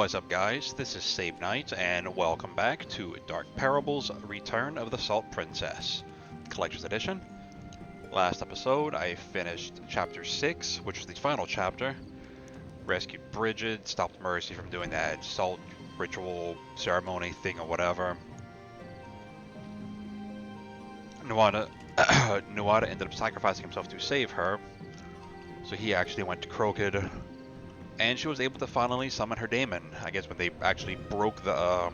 What's up guys, this is Save Night, and welcome back to Dark Parables Return of the Salt Princess, Collector's Edition. Last episode I finished Chapter 6, which was the final chapter. Rescued Bridget, stopped Mercy from doing that salt ritual ceremony thing or whatever. Nuada, Nuada ended up sacrificing himself to save her, so he actually went to Crooked. And she was able to finally summon her daemon. I guess when they actually broke the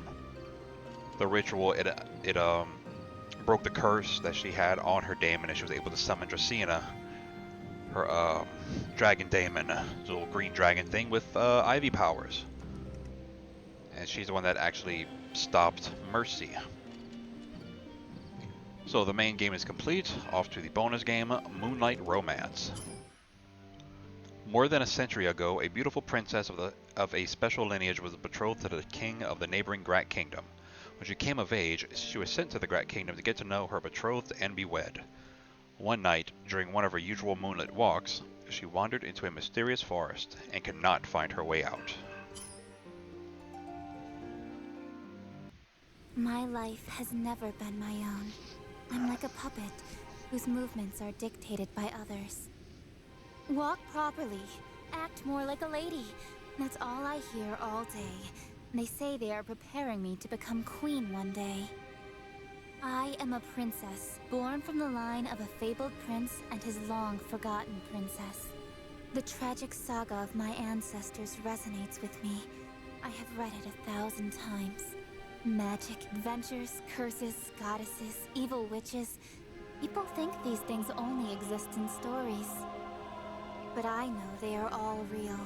ritual, it broke the curse that she had on her daemon, and she was able to summon Dracaena, her dragon daemon, this little green dragon thing with ivy powers. And she's the one that actually stopped Mercy. So the main game is complete. Off to the bonus game, Moonlight Romance. More than a century ago, a beautiful princess of a special lineage was betrothed to the king of the neighboring Grat Kingdom. When she came of age, she was sent to the Grat Kingdom to get to know her betrothed and be wed. One night, during one of her usual moonlit walks, she wandered into a mysterious forest and could not find her way out. My life has never been my own. I'm like a puppet, whose movements are dictated by others. Walk properly. Act more like a lady. That's all I hear all day. They say they are preparing me to become queen one day. I am a princess, born from the line of a fabled prince and his long-forgotten princess. The tragic saga of my ancestors resonates with me. I have read it 1,000 times. Magic, adventures, curses, goddesses, evil witches. People think these things only exist in stories. But I know they are all real.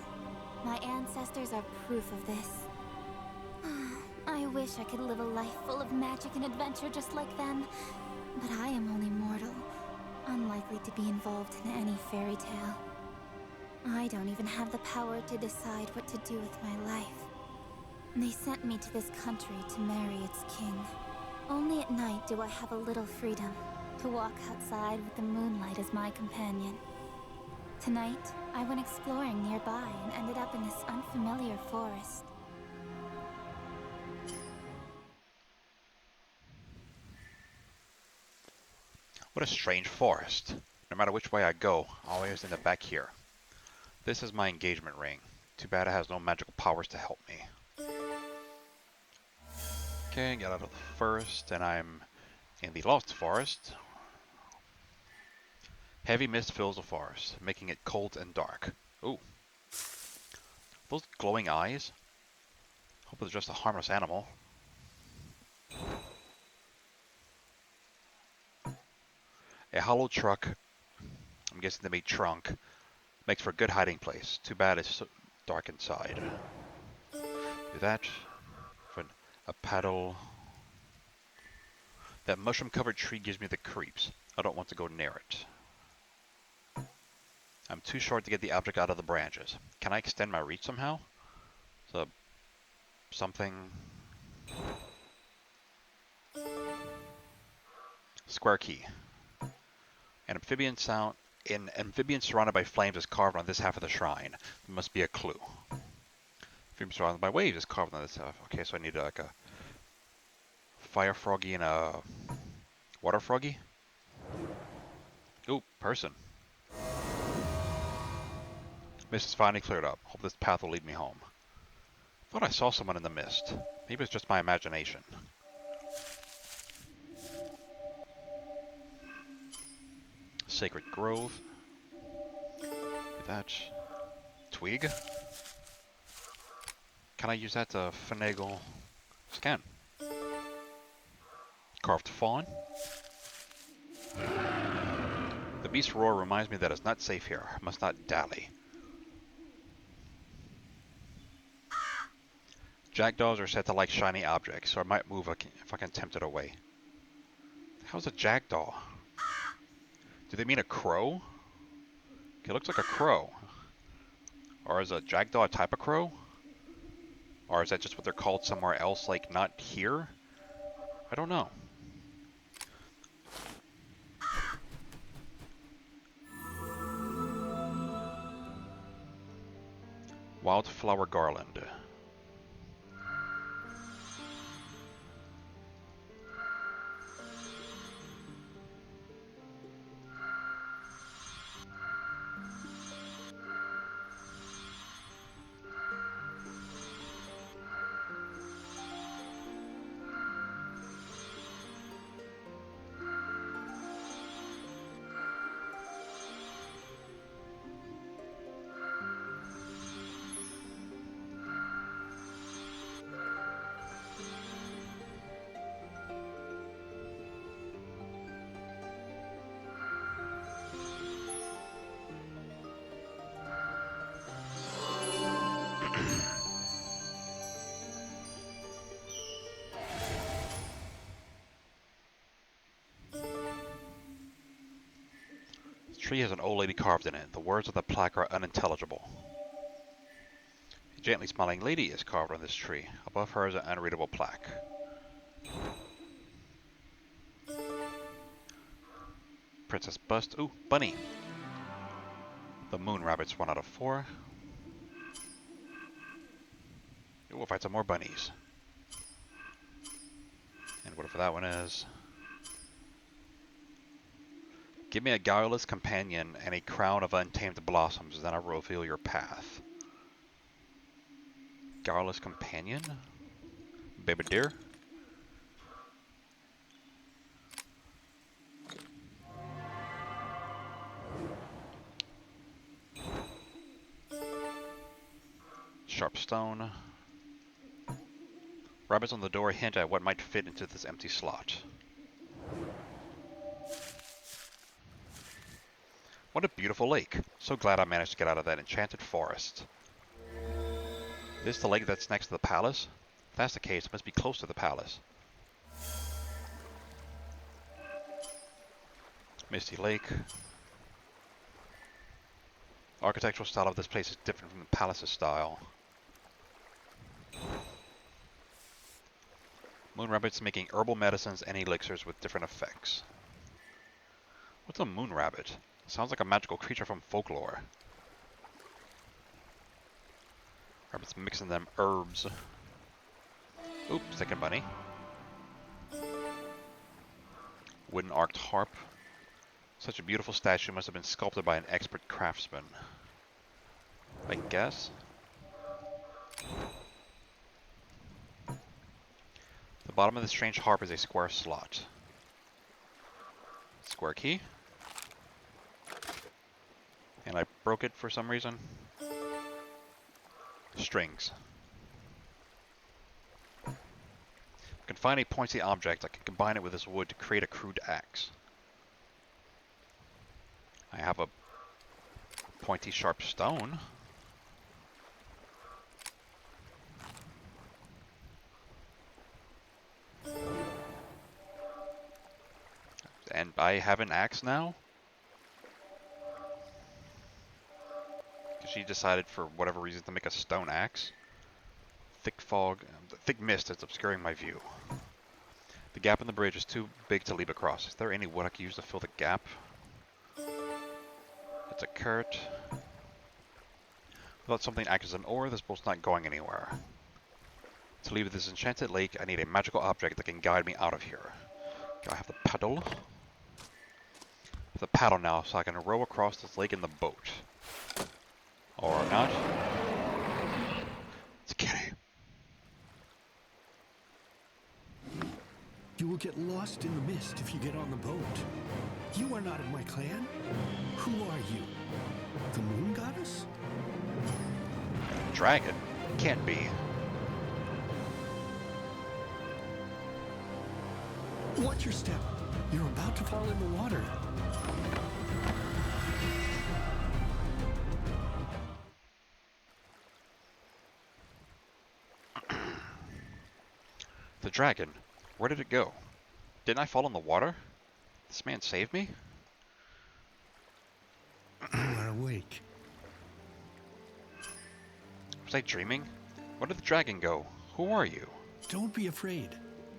My ancestors are proof of this. I wish I could live a life full of magic and adventure just like them. But I am only mortal, unlikely to be involved in any fairy tale. I don't even have the power to decide what to do with my life. They sent me to this country to marry its king. Only at night do I have a little freedom to walk outside with the moonlight as my companion. Tonight, I went exploring nearby and ended up in this unfamiliar forest. What a strange forest. No matter which way I go, I always end up back here. This is my engagement ring. Too bad it has no magical powers to help me. Okay, get out of the forest, and I'm in the Lost Forest. Heavy mist fills the forest, making it cold and dark. Ooh. Those glowing eyes? Hope it's just a harmless animal. A hollow truck, I'm guessing they made trunk, makes for a good hiding place. Too bad it's so dark inside. Do that. For a paddle. That mushroom-covered tree gives me the creeps. I don't want to go near it. I'm too short to get the object out of the branches. Can I extend my reach somehow? So, something... Square key. An amphibian surrounded by flames is carved on this half of the shrine. There must be a clue. Amphibian surrounded by waves is carved on this half. Okay, so I need like a fire froggy and a water froggy. Ooh, person. Mist is finally cleared up. Hope this path will lead me home. Thought I saw someone in the mist. Maybe it's just my imagination. Sacred Grove. That. Twig. Can I use that to finagle? Scan. Carved fawn. The beast's roar reminds me that it's not safe here. I must not dally. Jackdaws are said to like shiny objects, so I might move if I can tempt it away. How's a jackdaw? Do they mean a crow? Okay, it looks like a crow. Or is a jackdaw a type of crow? Or is that just what they're called somewhere else, like not here? I don't know. Wildflower garland. tree has an old lady carved in it. The words of the plaque are unintelligible. A gently smiling lady is carved on this tree. Above her is an unreadable plaque. Princess bust. Ooh, bunny. The moon rabbit's 1 out of 4. Ooh, we'll find some more bunnies. And whatever that one is. Give me a guileless companion and a crown of untamed blossoms, then I'll reveal your path. Guileless companion? Baby deer? Sharp stone. Rabbits on the door hint at what might fit into this empty slot. What a beautiful lake. So glad I managed to get out of that enchanted forest. This the lake that's next to the palace? If that's the case, it must be close to the palace. Misty Lake. Architectural style of this place is different from the palace's style. Moon rabbits making herbal medicines and elixirs with different effects. What's a moon rabbit? Sounds like a magical creature from folklore. Rabbits mixing them herbs. Oops, second bunny. Wooden arced harp. Such a beautiful statue must have been sculpted by an expert craftsman. I guess. The bottom of the strange harp is a square slot. Square key. And I broke it for some reason. Strings. I can find a pointy object. I can combine it with this wood to create a crude axe. I have a pointy sharp stone. And I have an axe now? She decided for whatever reason to make a stone axe. Thick fog, thick mist is obscuring my view. The gap in the bridge is too big to leap across. Is there any wood I can use to fill the gap? It's a carrot. Without something that acts as an ore, this boat's not going anywhere. To leave this enchanted lake, I need a magical object that can guide me out of here. I have the paddle. The paddle now, so I can row across this lake in the boat. Or not. It's a kitty. You will get lost in the mist if you get on the boat. You are not of my clan. Who are you? The moon goddess? Dragon? Can't be. Watch your step. You're about to fall in the water. The dragon. Where did it go? Didn't I fall in the water? This man saved me? You are awake. Was I dreaming? Where did the dragon go? Who are you? Don't be afraid.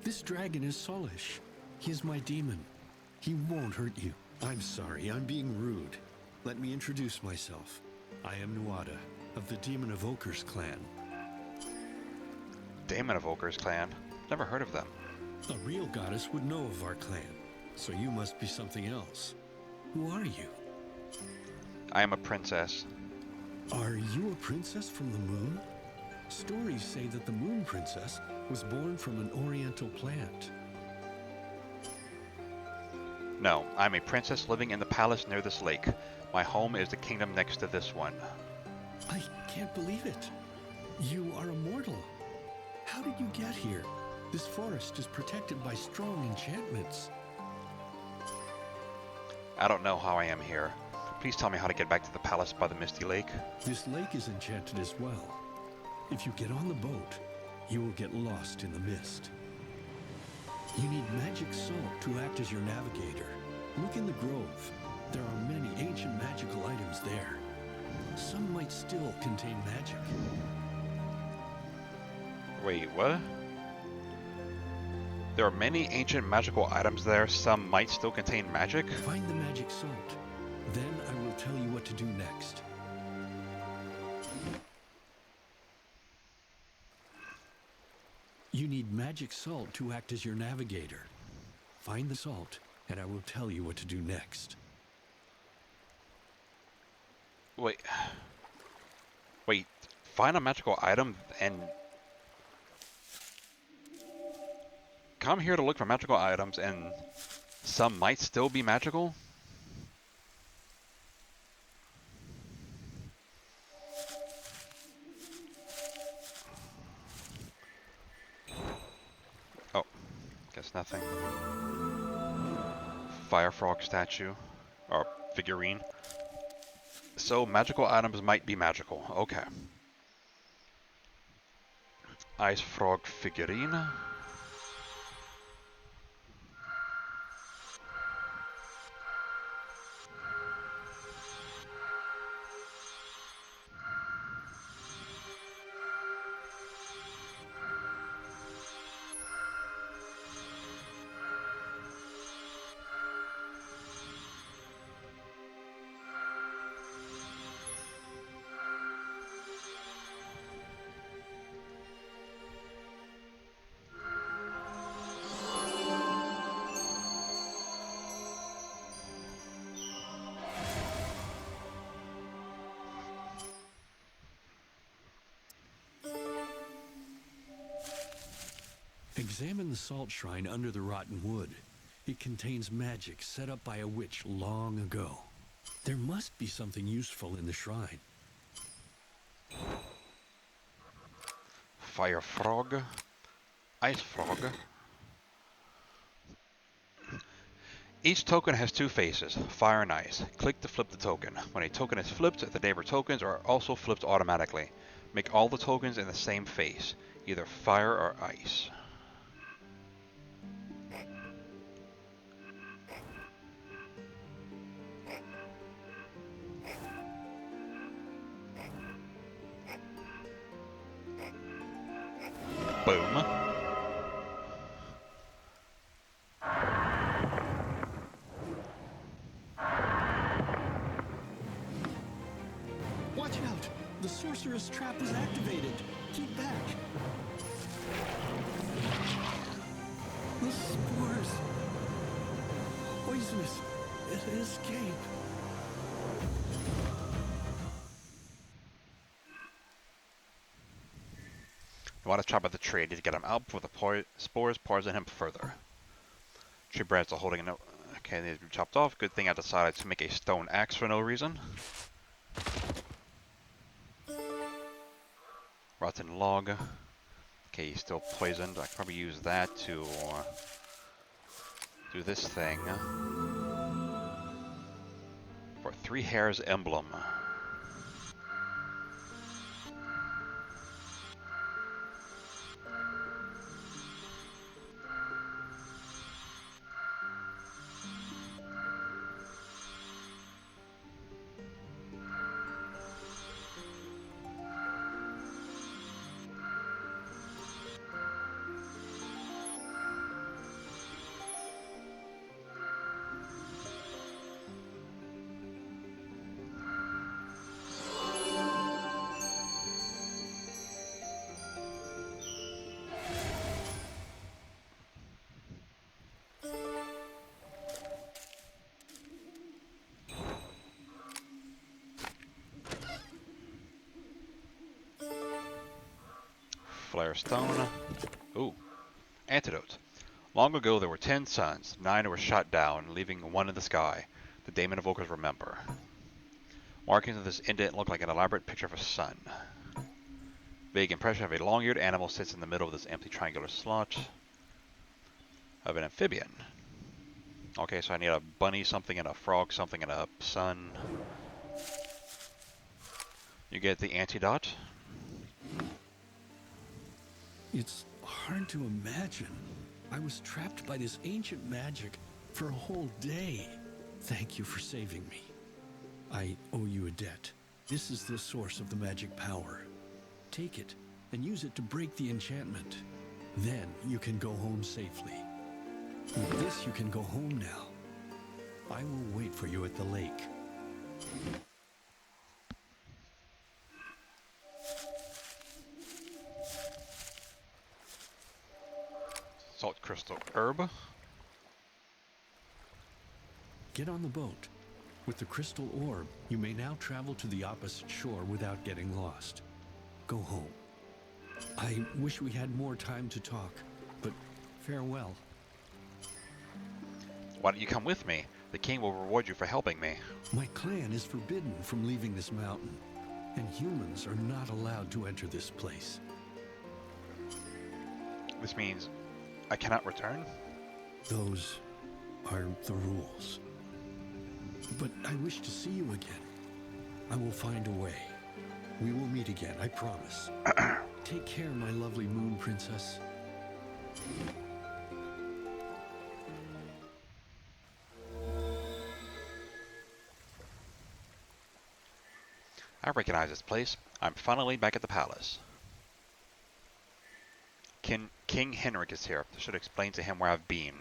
This dragon is Solish. He is my demon. He won't hurt you. I'm sorry, I'm being rude. Let me introduce myself. I am Nuada, of the Demon of Ochre's clan. Demon of Ochre's clan? Never heard of them. A real goddess would know of our clan, so you must be something else. Who are you? I am a princess. Are you a princess from the moon? Stories say that the moon princess was born from an oriental plant. No, I'm a princess living in the palace near this lake. My home is the kingdom next to this one. I can't believe it. You are immortal. How did you get here? This forest is protected by strong enchantments. I don't know how I am here. Please tell me how to get back to the palace by the Misty Lake. This lake is enchanted as well. If you get on the boat, you will get lost in the mist. You need magic salt to act as your navigator. Look in the grove. There are many ancient magical items there. Some might still contain magic. Wait, what? There are many ancient magical items there. Some might still contain magic? Find the magic salt. Then I will tell you what to do next. You need magic salt to act as your navigator. Find the salt, and I will tell you what to do next. Wait. Wait. Find a magical item and... Come here to look for magical items and some might still be magical? Oh. Guess nothing. Fire frog statue. Or figurine. So magical items might be magical. Okay. Ice frog figurine. Examine the salt shrine under the rotten wood. It contains magic set up by a witch long ago. There must be something useful in the shrine. Fire frog. Ice frog. Each token has two faces, fire and ice. Click to flip the token. When a token is flipped, the neighbor tokens are also flipped automatically. Make all the tokens in the same face, either fire or ice. Boom. Watch out! The sorceress trap was activated. Keep back. The spores. Poisonous. Escape. Nuada's trapped by the tree. Need to get him out before the spores poison him further. Tree branches are holding a... Okay, they need to be chopped off. Good thing I decided to make a stone axe for no reason. Rotten log. Okay, he's still poisoned. I could probably use that to do this thing. For 3 hairs emblem. Flare stone. Ooh. Antidote. Long ago there were 10 suns. 9 were shot down, leaving 1 in the sky. The Daemon Evokers remember. Markings of this indent look like an elaborate picture of a sun. Vague impression of a long-eared animal sits in the middle of this empty triangular slot. Of an amphibian. Okay, so I need a bunny something and a frog something and a sun. You get the antidote. It's hard to imagine. I was trapped by this ancient magic for a whole day. Thank you for saving me. I owe you a debt. This is the source of the magic power. Take it and use it to break the enchantment. Then you can go home safely. With this, you can go home now. I will wait for you at the lake. Salt crystal herb. Get on the boat. With the crystal orb, you may now travel to the opposite shore without getting lost. Go home. I wish we had more time to talk, but farewell. Why don't you come with me? The king will reward you for helping me. My clan is forbidden from leaving this mountain, and humans are not allowed to enter this place. This means I cannot return? Those are the rules. But I wish to see you again. I will find a way. We will meet again, I promise. Take care, my lovely moon princess. I recognize this place. I'm finally back at the palace. King Henrik is here. I should explain to him where I've been.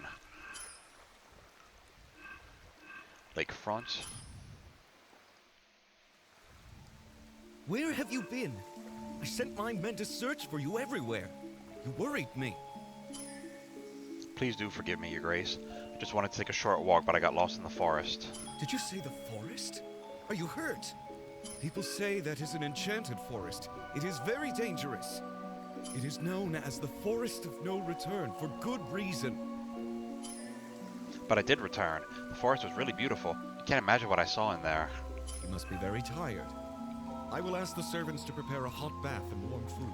Lakefront. Where have you been? I sent my men to search for you everywhere. You worried me. Please do forgive me, Your Grace. I just wanted to take a short walk, but I got lost in the forest. Did you say the forest? Are you hurt? People say that is an enchanted forest. It is very dangerous. It is known as the Forest of No Return for good reason. But I did return. The forest was really beautiful. You can't imagine what I saw in there. You must be very tired. I will ask the servants to prepare a hot bath and warm food.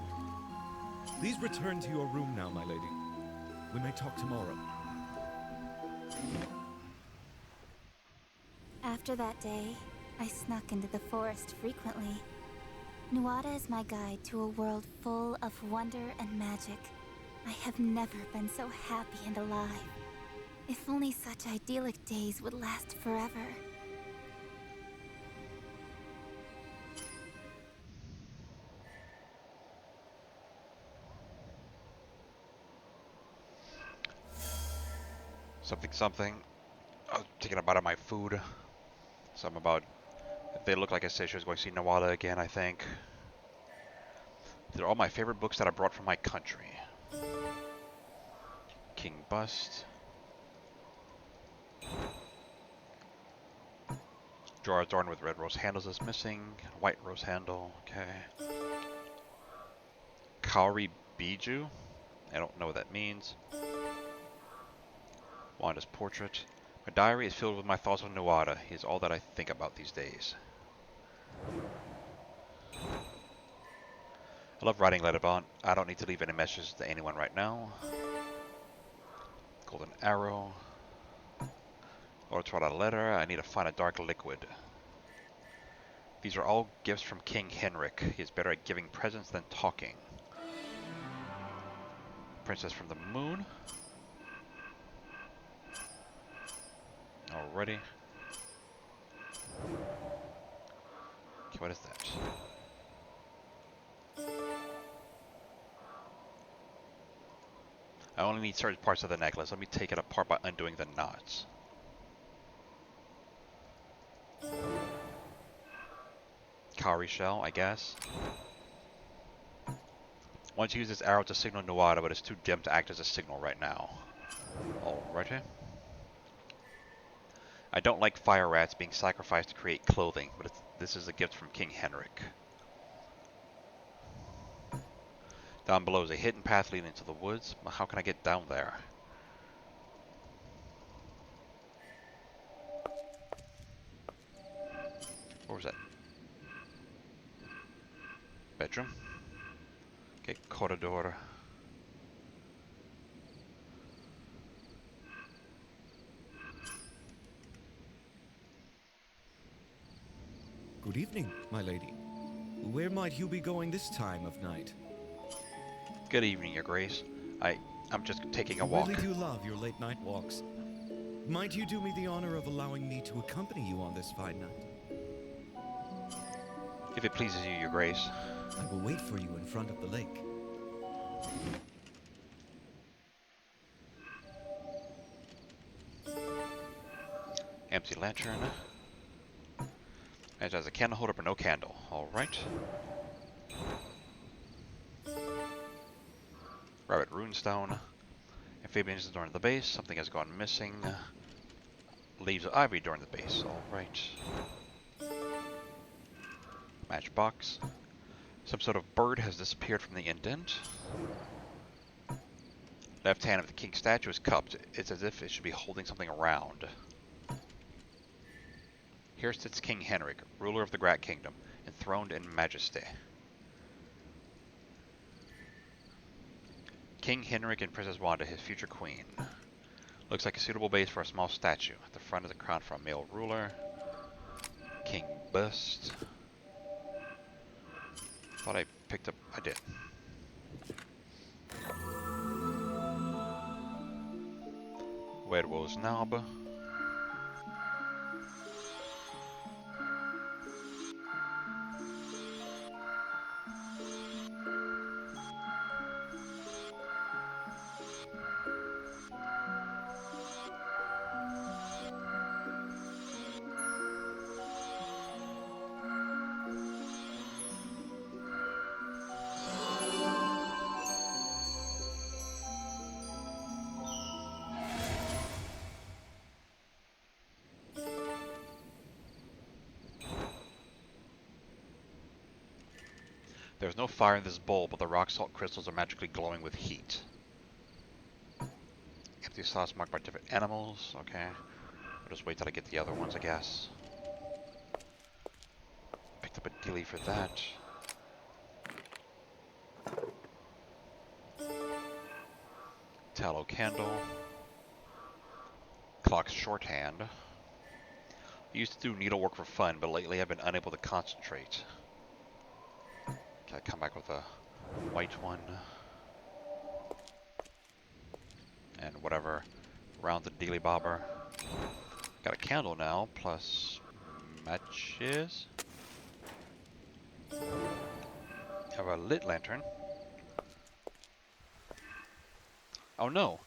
Please return to your room now, my lady. We may talk tomorrow. After that day, I snuck into the forest frequently. Nuada is my guide to a world full of wonder and magic. I have never been so happy and alive. If only such idyllic days would last forever. Something. I was taking a bite of my food. Something about... They look like I said she was going to see Nuada again, I think. They're all my favorite books that I brought from my country. King Bust. Drawer adorned with red rose handles is missing. White rose handle. Okay. Kaori Biju. I don't know what that means. Wanda's portrait. My diary is filled with my thoughts on Nuada. He is all that I think about these days. I love writing Letterbond. I don't need to leave any messages to anyone right now. Golden arrow. Or to write a letter, I need to find a dark liquid. These are all gifts from King Henrik. He is better at giving presents than talking. Princess from the Moon. Alrighty. Okay, what is that? I only need certain parts of the necklace. Let me take it apart by undoing the knots. Cowrie shell, I guess. Want to use this arrow to signal Nuada, but it's too dim to act as a signal right now. Alrighty. I don't like fire rats being sacrificed to create clothing, but this is a gift from King Henrik. Down below is a hidden path leading into the woods. Well, how can I get down there? Where was that? Bedroom. Okay, corridor. Good evening, my lady. Where might you be going this time of night? Good evening, Your Grace. I'm just taking a I walk. really do love your late night walks. Might you do me the honor of allowing me to accompany you on this fine night? If it pleases you, Your Grace. I will wait for you in front of the lake. Empty lantern. It has a candle holder but no candle. Alright. Rabbit runestone. Amphibians adorn the base. Something has gone missing. Leaves of ivy adorn the base. Alright. Matchbox. Some sort of bird has disappeared from the indent. Left hand of the king statue is cupped. It's as if it should be holding something around. Here sits King Henrik, ruler of the Grat Kingdom, enthroned in majesty. King Henrik and Princess Wanda, his future queen. Looks like a suitable base for a small statue. At the front is a crown for a male ruler. King bust. Thought I picked up... I did. Werewolf's knob. There's no fire in this bowl, but the rock salt crystals are magically glowing with heat. Empty slots marked by different animals. Okay. I'll just wait till I get the other ones, I guess. Picked up a dealie for that. Tallow candle. Clock's shorthand. I used to do needlework for fun, but lately I've been unable to concentrate. Okay, I come back with a white one. And whatever around the dealy bobber. Got a candle now, plus matches. Have a lit lantern. Oh no! What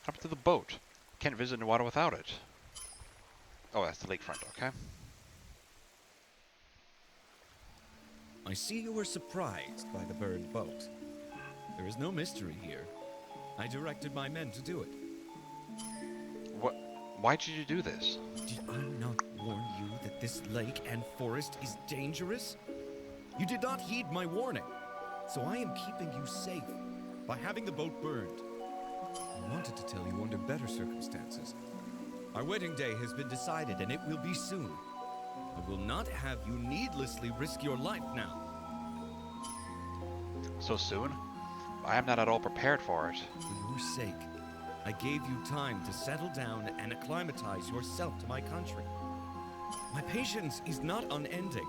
happened to the boat? Can't visit Nuada without it. Oh, that's the lakefront, okay. I see you were surprised by the burned boat. There is no mystery here. I directed my men to do it. What? Why did you do this? Did I not warn you that this lake and forest is dangerous? You did not heed my warning, so I am keeping you safe by having the boat burned. I wanted to tell you under better circumstances. Our wedding day has been decided, and it will be soon. I will not have you needlessly risk your life now. So soon? I am not at all prepared for it. For your sake, I gave you time to settle down and acclimatize yourself to my country. My patience is not unending.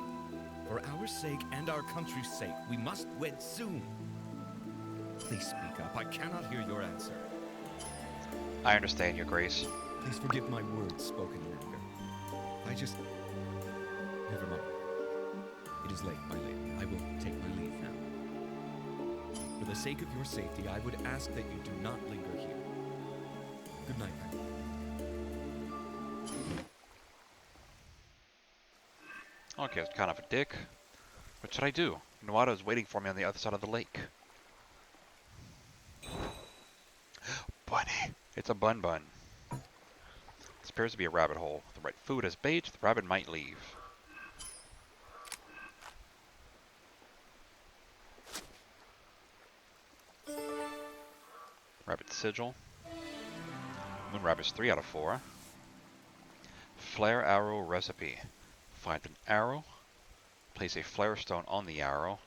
For our sake and our country's sake, we must wed soon. Please speak up. I cannot hear your answer. I understand, Your Grace. Please forgive my words spoken in anger. I just... Never mind. It is late, my lady. I will take my leave now. For the sake of your safety, I would ask that you do not linger here. Good night, my lady. Okay, it's kind of a dick. What should I do? Nuada is waiting for me on the other side of the lake. Bunny! It's a bun. This appears to be a rabbit hole. With the right food as bait, the rabbit might leave. Rabbit sigil. Moon rabbit's 3 out of 4. Flare arrow recipe. Find an arrow. Place a flare stone on the arrow.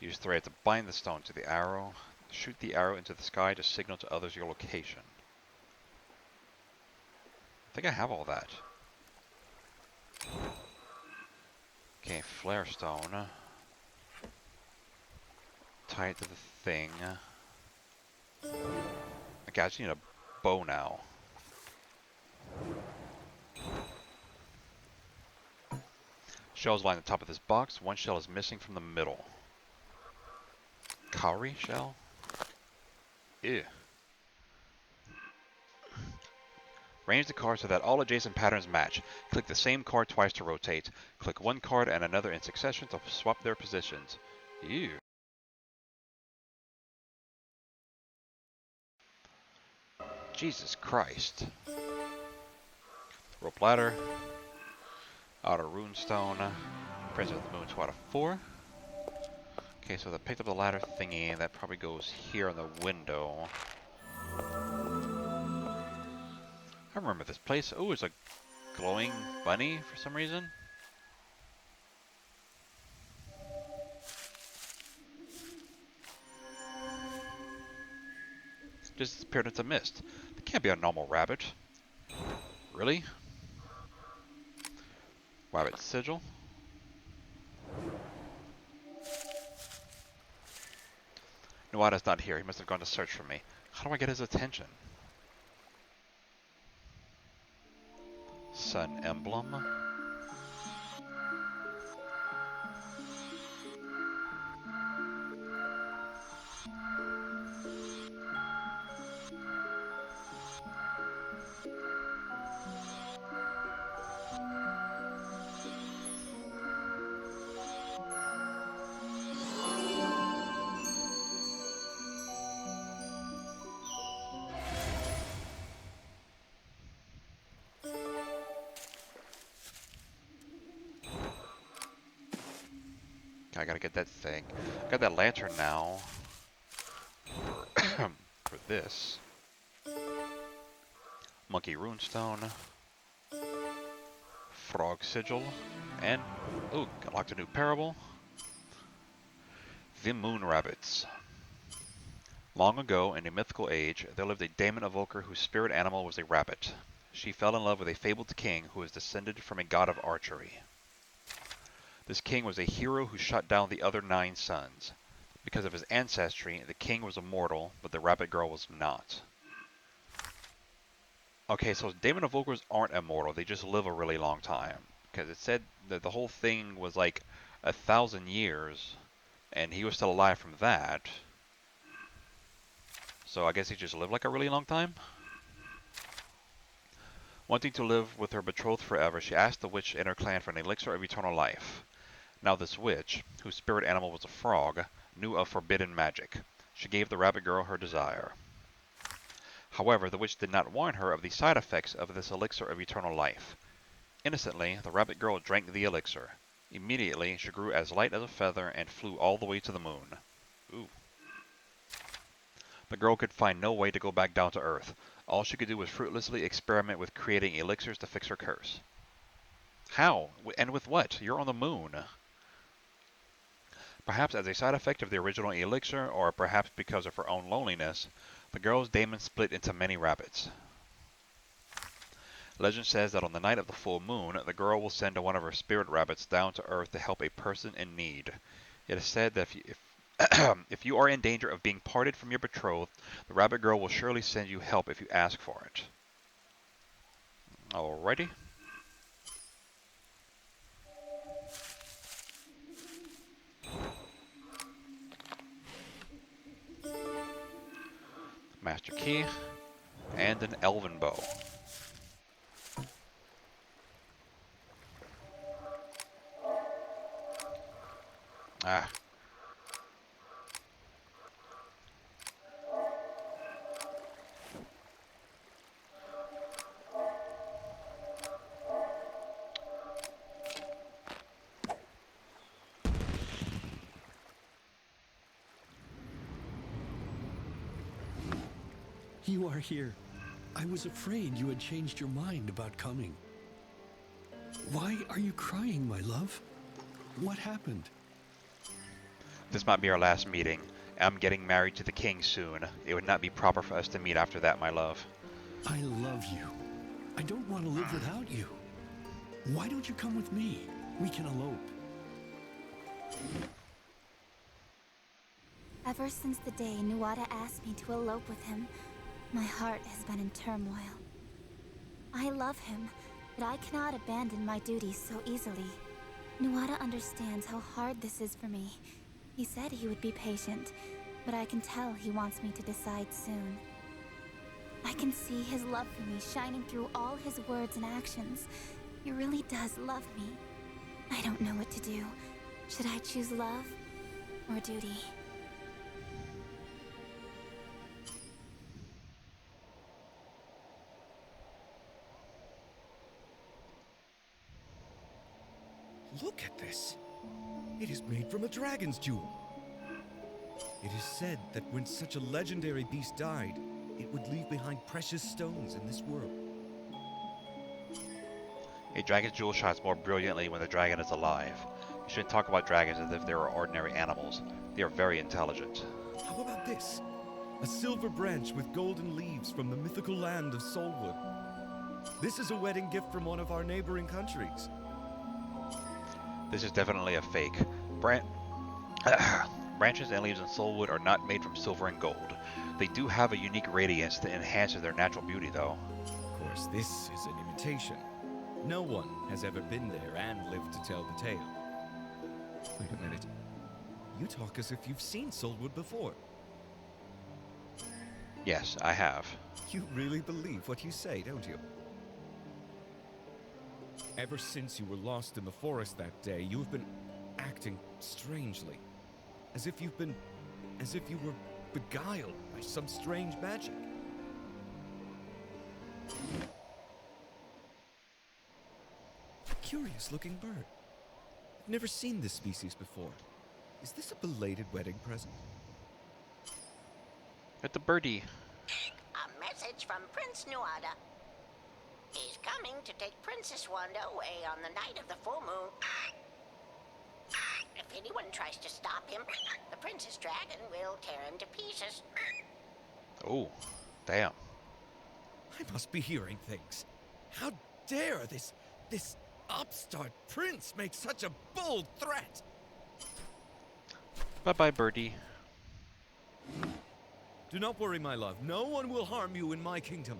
Use thread to bind the stone to the arrow. Shoot the arrow into the sky to signal to others your location. I think I have all that. Okay, flare stone. Tie it to the thing. Okay, I just need a bow now. Shells line the top of this box. One shell is missing from the middle. Cowrie shell? Ew. Arrange the cards so that all adjacent patterns match. Click the same card twice to rotate. Click one card and another in succession to swap their positions. Ew. Jesus Christ. Rope ladder. Outer runestone. Prince of the Moon 2 out of 4. Okay, so they picked up the ladder thingy, that probably goes here on the window. I remember this place. Oh, it's a glowing bunny for some reason. Just disappeared into mist. That can't be a normal rabbit. Really? Rabbit sigil. Nuada's not here. He must have gone to search for me. How do I get his attention? Sun emblem. I gotta get that thing. I got that lantern now. For this. Monkey runestone. Frog sigil. And, ooh, unlocked a new parable. The Moon Rabbits. Long ago, in a mythical age, there lived a daemon evoker whose spirit animal was a rabbit. She fell in love with a fabled king who was descended from a god of archery. This king was a hero who shot down the other 9 sons. Because of his ancestry, the king was immortal, but the rabbit girl was not. Okay, so daemon evokers aren't immortal, they just live a really long time. Because it said that the whole thing was like 1,000 years, and he was still alive from that. So I guess he just lived like a really long time? Wanting to live with her betrothed forever, she asked the witch in her clan for an elixir of eternal life. Now this witch, whose spirit animal was a frog, knew of forbidden magic. She gave the rabbit girl her desire. However, the witch did not warn her of the side effects of this elixir of eternal life. Innocently, the rabbit girl drank the elixir. Immediately, she grew as light as a feather and flew all the way to the moon. Ooh. The girl could find no way to go back down to Earth. All she could do was fruitlessly experiment with creating elixirs to fix her curse. How? And with what? You're on the moon. Perhaps as a side effect of the original elixir, or perhaps because of her own loneliness, the girl's daemon split into many rabbits. Legend says that on the night of the full moon, the girl will send one of her spirit rabbits down to Earth to help a person in need. It is said that if you are in danger of being parted from your betrothed, the rabbit girl will surely send you help if you ask for it. Alrighty. Master key, and an elven bow. Ah. You are here. I was afraid you had changed your mind about coming. Why are you crying, my love? What happened? This might be our last meeting. I'm getting married to the king soon. It would not be proper for us to meet after that, my love. I love you. I don't want to live without you. Why don't you come with me? We can elope. Ever since the day Nuada asked me to elope with him, my heart has been in turmoil. I love him, but I cannot abandon my duties so easily. Nuada understands how hard this is for me. He said he would be patient, but I can tell he wants me to decide soon. I can see his love for me shining through all his words and actions. He really does love me. I don't know what to do. Should I choose love or duty? Look at this. It is made from a dragon's jewel. It is said that when such a legendary beast died, it would leave behind precious stones in this world. A dragon's jewel shines more brilliantly when the dragon is alive. You shouldn't talk about dragons as if they were ordinary animals. They are very intelligent. How about this? A silver branch with golden leaves from the mythical land of Solwood. This is a wedding gift from one of our neighboring countries. This is definitely a fake. Branches and leaves in Soulwood are not made from silver and gold. They do have a unique radiance that enhances their natural beauty, though. Of course, this is an imitation. No one has ever been there and lived to tell the tale. Wait a minute. You talk as if you've seen Solwood before. Yes, I have. You really believe what you say, don't you? Ever since you were lost in the forest that day, you've been acting strangely. As if you were beguiled by some strange magic. A curious-looking bird. I've never seen this species before. Is this a belated wedding present? At the birdie. A message from Prince Nuada. He's coming to take Princess Wanda away on the night of the full moon. If anyone tries to stop him, the Princess Dragon will tear him to pieces. Oh, damn. I must be hearing things. How dare this upstart prince make such a bold threat? Bye-bye, birdie. Do not worry, my love. No one will harm you in my kingdom.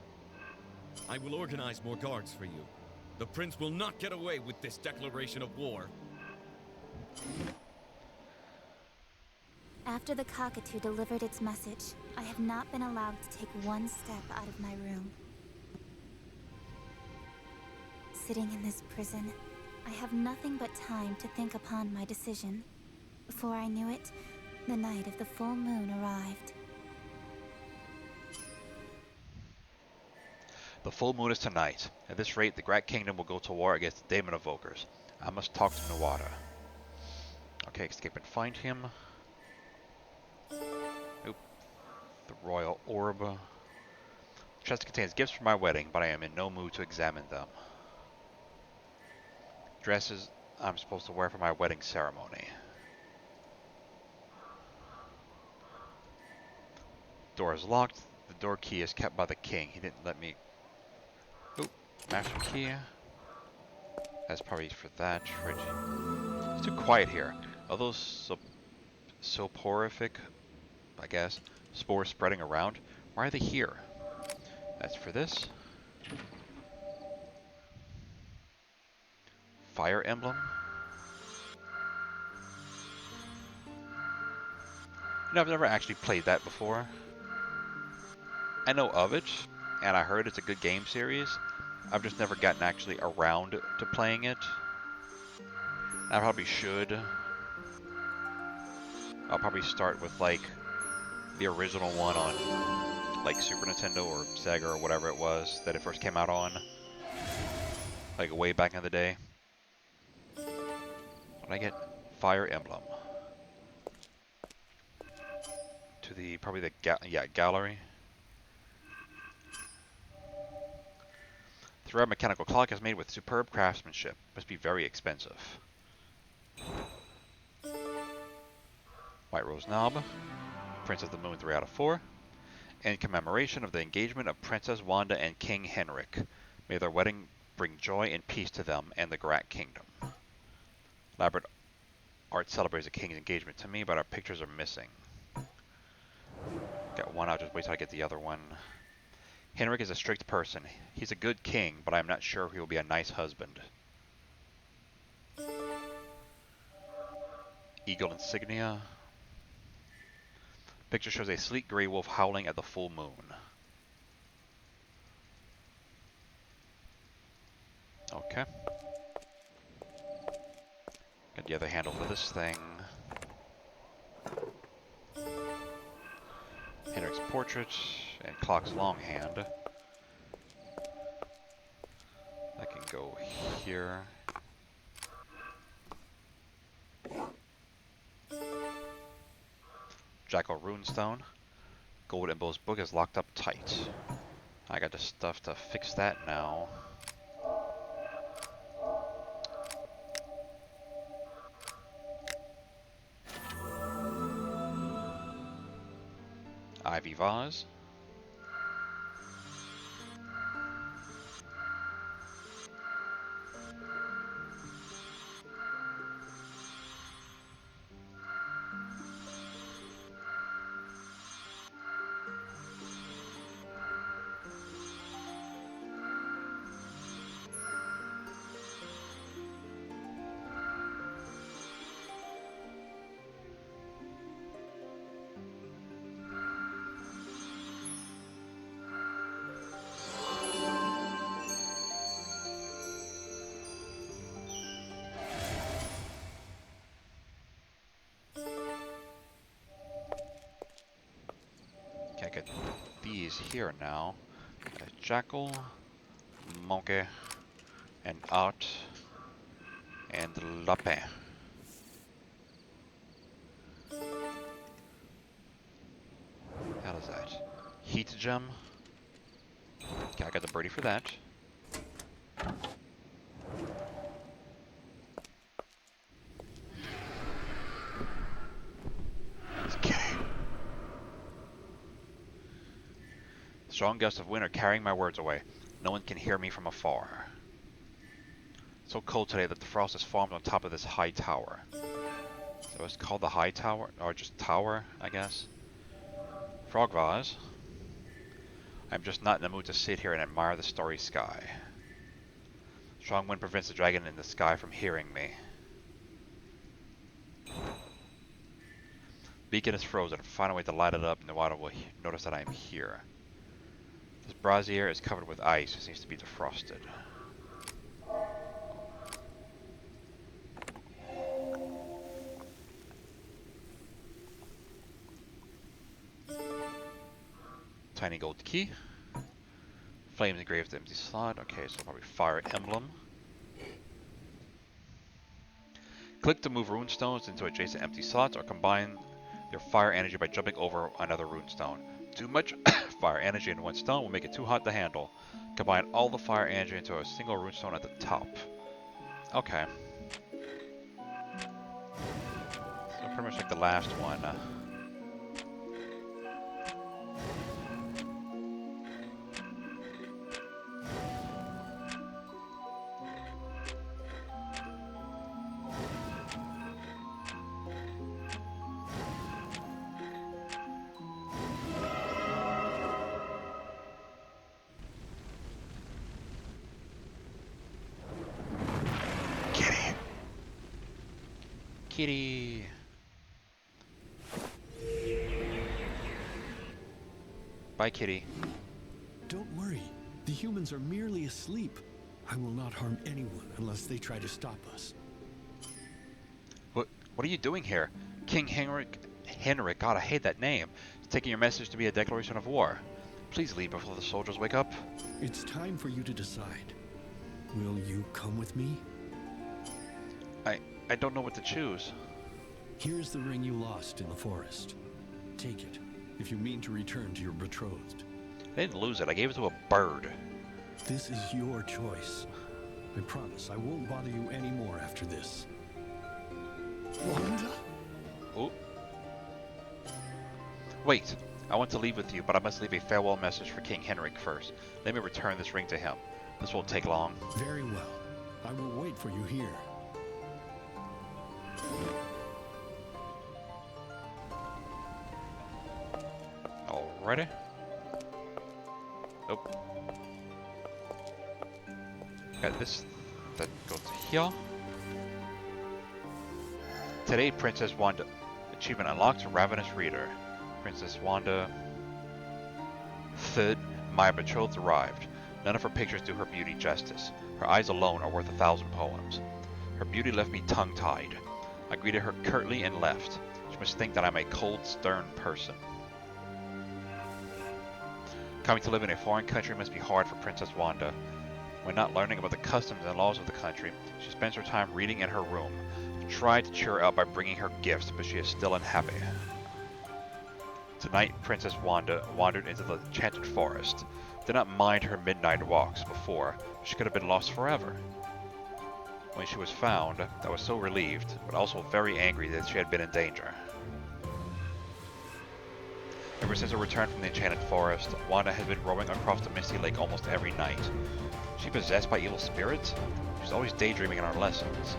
I will organize more guards for you. The prince will not get away with this declaration of war. After the cockatoo delivered its message, I have not been allowed to take one step out of my room. Sitting in this prison, I have nothing but time to think upon my decision. Before I knew it, the night of the full moon arrived. The full moon is tonight. At this rate, the Grat Kingdom will go to war against the Demon Evokers. I must talk to Nuada. Okay, escape and find him. Oop. The Royal Orb. The chest contains gifts for my wedding, but I am in no mood to examine them. Dresses I'm supposed to wear for my wedding ceremony. Door is locked. The door key is kept by the king. He didn't let me... Oop. Master key. That's probably for that. It's too quiet here. Are those soporific, I guess, spores spreading around? Why are they here? That's for this. Fire emblem. You know, I've never actually played that before. I know of it, and I heard it's a good game series. I've just never gotten actually around to playing it. I probably should. I'll probably start with like the original one on like Super Nintendo or Sega or whatever it was that it first came out on. Like way back in the day. When I get Fire Emblem to the probably the gallery. The rare mechanical clock is made with superb craftsmanship. Must be very expensive. White Rose Knob. Prince of the Moon 3 out of 4. In commemoration of the engagement of Princess Wanda and King Henrik. May their wedding bring joy and peace to them and the Grat Kingdom. Elaborate art celebrates the king's engagement to me, but our pictures are missing. Got one, I'll just wait till I get the other one. Henrik is a strict person. He's a good king, but I'm not sure he will be a nice husband. Eagle insignia. Picture shows a sleek gray wolf howling at the full moon. Okay. Got the other handle for this thing. Henrik's portrait and clock's long hand. That can go here. Jackal runestone. Gold Imbo's book is locked up tight. I got the stuff to fix that now. Ivy vase. I get these here now. Jackal, Monkey, and Art, and Lapin. How does that? Heat gem. Okay, I got the birdie for that. Strong gusts of wind are carrying my words away. No one can hear me from afar. It's so cold today that the frost is formed on top of this high tower. So it's called the high tower, or just tower, I guess. Frog vase. I'm just not in the mood to sit here and admire the starry sky. Strong wind prevents the dragon in the sky from hearing me. Beacon is frozen. Find a way to light it up, and Nuada will notice that I am here. This brazier is covered with ice. It seems to be defrosted. Tiny gold key. Flames engraved empty slot. Okay, so probably fire emblem. Click to move runestones into adjacent empty slots, or combine your fire energy by jumping over another runestone. Too much fire energy in one stone will make it too hot to handle. Combine all the fire energy into a single runestone at the top. Okay. So pretty much like the last one. Kitty. Bye, kitty. Don't worry. The humans are merely asleep. I will not harm anyone unless they try to stop us. What are you doing here? King Henrik, God, I hate that name. It's taking your message to be a declaration of war. Please leave before the soldiers wake up. It's time for you to decide. Will you come with me? I don't know what to choose. Here's the ring you lost in the forest. Take it, if you mean to return to your betrothed. I didn't lose it. I gave it to a bird. This is your choice. I promise I won't bother you anymore after this. Wanda? Oh. Wait. I want to leave with you, but I must leave a farewell message for King Henrik first. Let me return this ring to him. This won't take long. Very well. I will wait for you here. Alrighty. Nope. Got this that goes to here. Today, Princess Wanda. Achievement unlocked, Ravenous Reader. Princess Wanda. Third, my betrothed arrived. None of her pictures do her beauty justice. Her eyes alone are worth 1,000 poems. Her beauty left me tongue-tied. I greeted her curtly and left. She must think that I'm a cold, stern person. Coming to live in a foreign country must be hard for Princess Wanda. When not learning about the customs and laws of the country, she spends her time reading in her room. I tried to cheer her up by bringing her gifts, but she is still unhappy. Tonight, Princess Wanda wandered into the enchanted forest. Did not mind her midnight walks before, but she could have been lost forever. When she was found, I was so relieved, but also very angry that she had been in danger. Ever since her return from the enchanted forest, Wanda had been roaming across the Misty Lake almost every night. Is she possessed by evil spirits? She's always daydreaming in her lessons.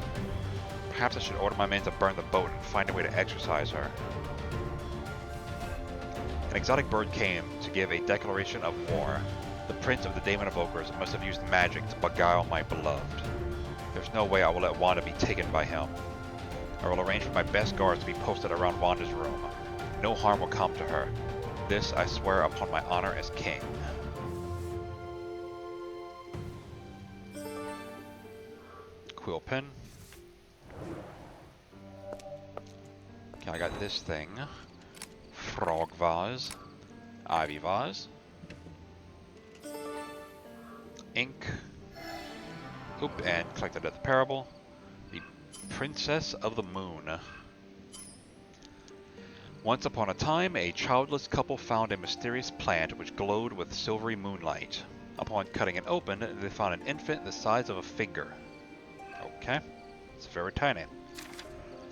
Perhaps I should order my men to burn the boat and find a way to exorcise her. An exotic bird came to give a declaration of war. The prince of the Daemon Evokers must have used magic to beguile my beloved. There's no way I will let Wanda be taken by him. I will arrange for my best guards to be posted around Wanda's room. No harm will come to her. This I swear upon my honor as king. Quill pen. Okay, I got this thing. Frog vase. Ivy vase. Ink. Oop, and collected at the parable. The Princess of the Moon. Once upon a time, a childless couple found a mysterious plant which glowed with silvery moonlight. Upon cutting it open, they found an infant the size of a finger. Okay, it's very tiny.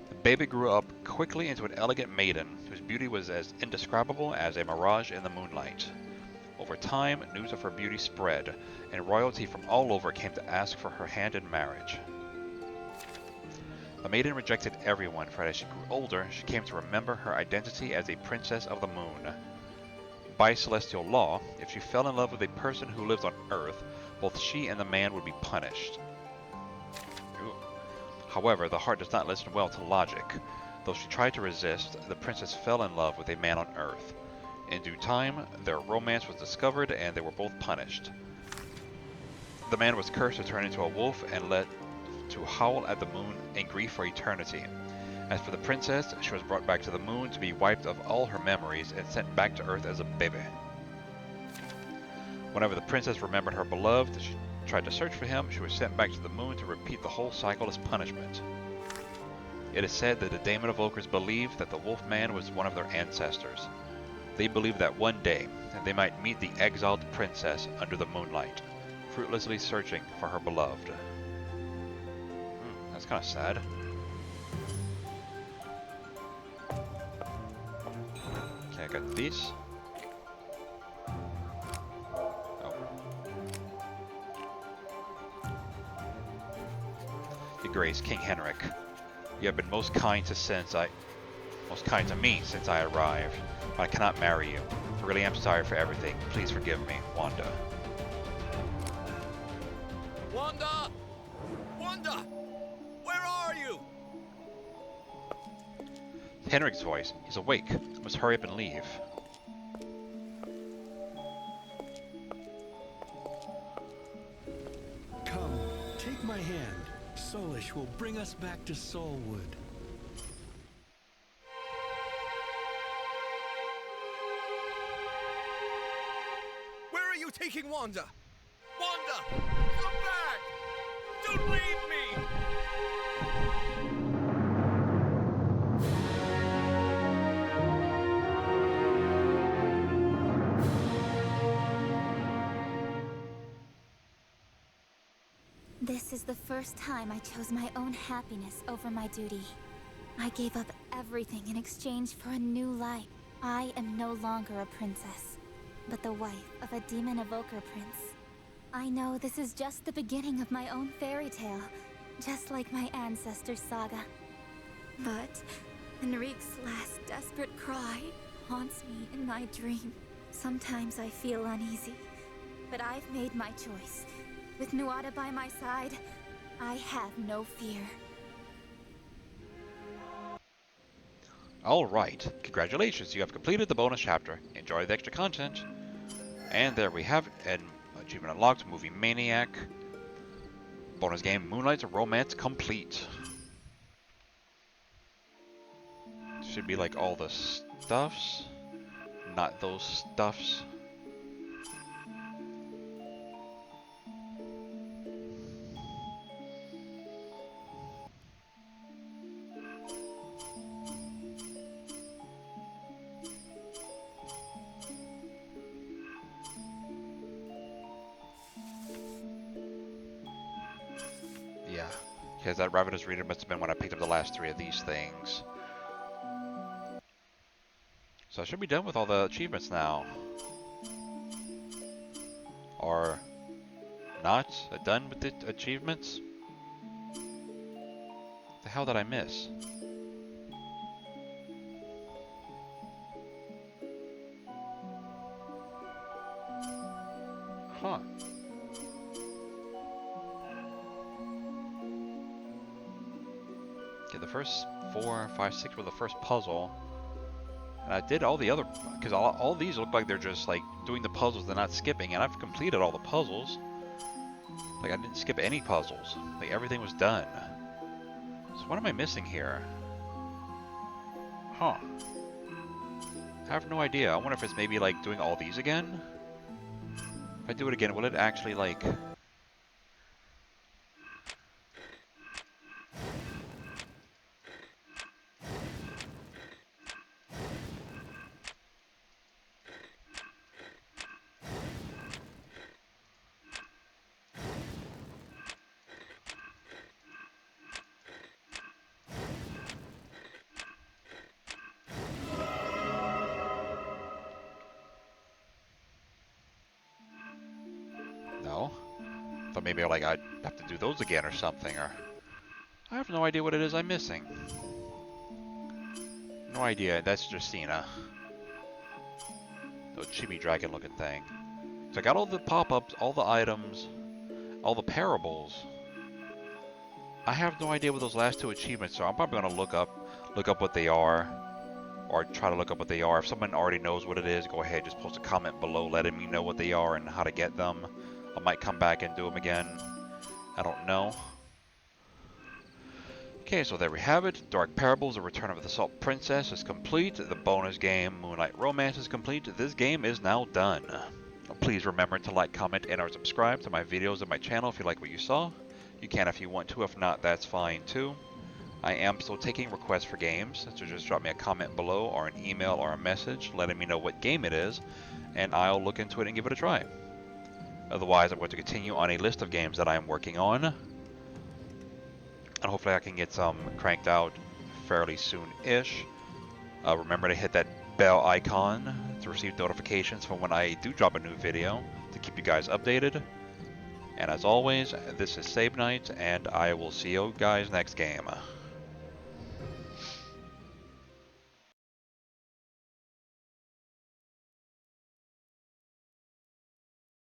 The baby grew up quickly into an elegant maiden, whose beauty was as indescribable as a mirage in the moonlight. Over time, news of her beauty spread, and royalty from all over came to ask for her hand in marriage. The maiden rejected everyone, for as she grew older, she came to remember her identity as a princess of the moon. By celestial law, if she fell in love with a person who lived on Earth, both she and the man would be punished. However, the heart does not listen well to logic. Though she tried to resist, the princess fell in love with a man on Earth. In due time, their romance was discovered and they were both punished. The man was cursed to turn into a wolf and led to howl at the moon in grief for eternity. As for the princess, she was brought back to the moon to be wiped of all her memories and sent back to Earth as a baby. Whenever the princess remembered her beloved, she tried to search for him, she was sent back to the moon to repeat the whole cycle as punishment. It is said that the Daemon Evokers believe that the Wolf Man was one of their ancestors. They believe that one day they might meet the exiled princess under the moonlight, fruitlessly searching for her beloved. That's kind of sad. Okay, I got these. Oh. Your Grace, King Henrik, you have been most kind to me since I arrived, but I cannot marry you. I really am sorry for everything. Please forgive me, Wanda. Wanda! Wanda! Where are you? Henrik's voice. He's awake. I must hurry up and leave. Come, take my hand. Solish will bring us back to Solwood. Where are you taking Wanda? Wanda! Come back! Don't leave me! This is the first time I chose my own happiness over my duty. I gave up everything in exchange for a new life. I am no longer a princess, but the wife of a demon evoker prince. I know this is just the beginning of my own fairy tale, just like my ancestors' saga. But Enrique's last desperate cry haunts me in my dream. Sometimes I feel uneasy, but I've made my choice. With Nuada by my side, I have no fear. Alright, congratulations, you have completed the bonus chapter. Enjoy the extra content. And there we have it, an achievement unlocked, Movie Maniac. Bonus game, Moonlight's Romance complete. Should be like all the stuffs, not those stuffs. Yeah, because that Ravenous Reader must have been when I picked up the last 3 of these things. So I should be done with all the achievements now. Or not done with the achievements? What the hell did I miss? Huh. Okay, the first 4, 5, 6 were the first puzzle. And I did all the other, because all these look like they're just like doing the puzzles, they're not skipping, and I've completed all the puzzles. Like I didn't skip any puzzles. Like everything was done. So what am I missing here? Huh. I have no idea. I wonder if it's maybe like doing all these again? If I do it again, will it actually like... No? I thought maybe like I'd have to do those again or something, or... I have no idea what it is I'm missing. No idea, that's Justina. The chibi dragon looking thing. So I got all the pop-ups, all the items, all the parables. I have no idea what those last 2 achievements are. I'm probably gonna look up what they are, or try to look up what they are. If someone already knows what it is, go ahead, just post a comment below letting me know what they are and how to get them. I might come back and do them again. I don't know. Okay, so there we have it. Dark Parables, The Return of the Salt Princess is complete. The bonus game, Moonlight Romance, is complete. This game is now done. Please remember to like, comment, and or subscribe to my videos and my channel if you like what you saw. You can if you want to. If not, that's fine too. I am still taking requests for games, so just drop me a comment below or an email or a message letting me know what game it is, and I'll look into it and give it a try. Otherwise, I'm going to continue on a list of games that I am working on, and hopefully I can get some cranked out fairly soon-ish. Remember to hit that bell icon to receive notifications from when I do drop a new video to keep you guys updated. And as always, this is Save Night, and I will see you guys next game.